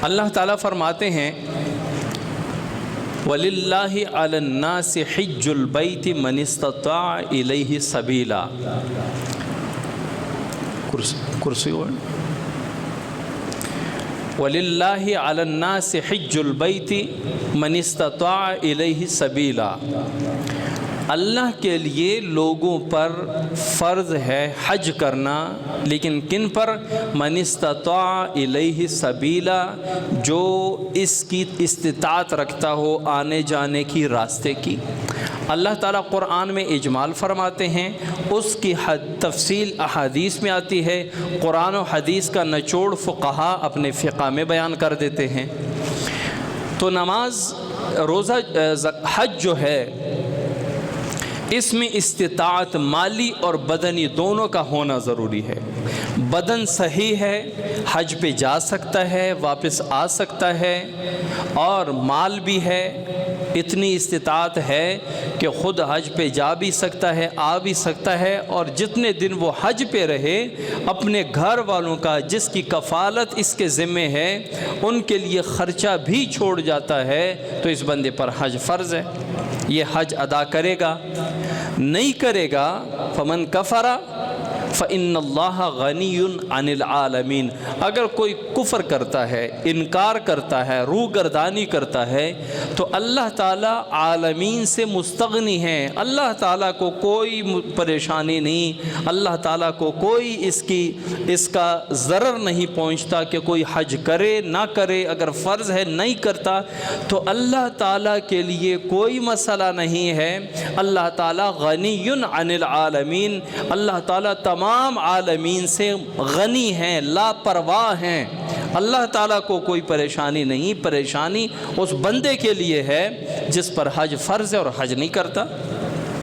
اللہ تعالیٰ فرماتے ہیں وَلِلَّهِ عَلَى النَّاسِ حِجُّ الْبَيْتِ مَنِ اسْتَطَاعَ إِلَيْهِ سَبِيلًا. کرسی وَلِلَّهِ عَلَى النَّاسِ حِجُّ الْبَيْتِ مَنِ اسْتَطَاعَ إِلَيْهِ سَبِيلًا. اللہ کے لیے لوگوں پر فرض ہے حج کرنا، لیکن کن پر؟ من استطاع الیہ سبیلا، جو اس کی استطاعت رکھتا ہو آنے جانے کی راستے کی. اللہ تعالیٰ قرآن میں اجمال فرماتے ہیں، اس کی تفصیل احادیث میں آتی ہے، قرآن و حدیث کا نچوڑ فقہا اپنے فقہ میں بیان کر دیتے ہیں. تو نماز، روزہ، حج جو ہے، اس میں استطاعت مالی اور بدنی دونوں کا ہونا ضروری ہے. بدن صحیح ہے، حج پہ جا سکتا ہے، واپس آ سکتا ہے، اور مال بھی ہے، اتنی استطاعت ہے کہ خود حج پہ جا بھی سکتا ہے، آ بھی سکتا ہے، اور جتنے دن وہ حج پہ رہے اپنے گھر والوں کا جس کی کفالت اس کے ذمے ہے ان کے لیے خرچہ بھی چھوڑ جاتا ہے، تو اس بندے پر حج فرض ہے. یہ حج ادا کرے گا. نہیں کرے گا فمن کفر فإن اللہ غنی عن العالمین. اگر کوئی کفر کرتا ہے، انکار کرتا ہے، روگردانی کرتا ہے، تو اللہ تعالیٰ عالمین سے مستغنی ہے. اللہ تعالیٰ کو کوئی پریشانی نہیں، اللہ تعالیٰ کو کوئی اس کا ضرر نہیں پہنچتا کہ کوئی حج کرے نہ کرے. اگر فرض ہے نہیں کرتا تو اللہ تعالیٰ کے لیے کوئی مسئلہ نہیں ہے. اللہ تعالیٰ غنی عن العالمین، اللہ تعالیٰ تمام عالمین سے غنی ہیں، لاپرواہ ہیں. اللہ تعالیٰ کو کوئی پریشانی نہیں. پریشانی اس بندے کے لیے ہے جس پر حج فرض ہے اور حج نہیں کرتا.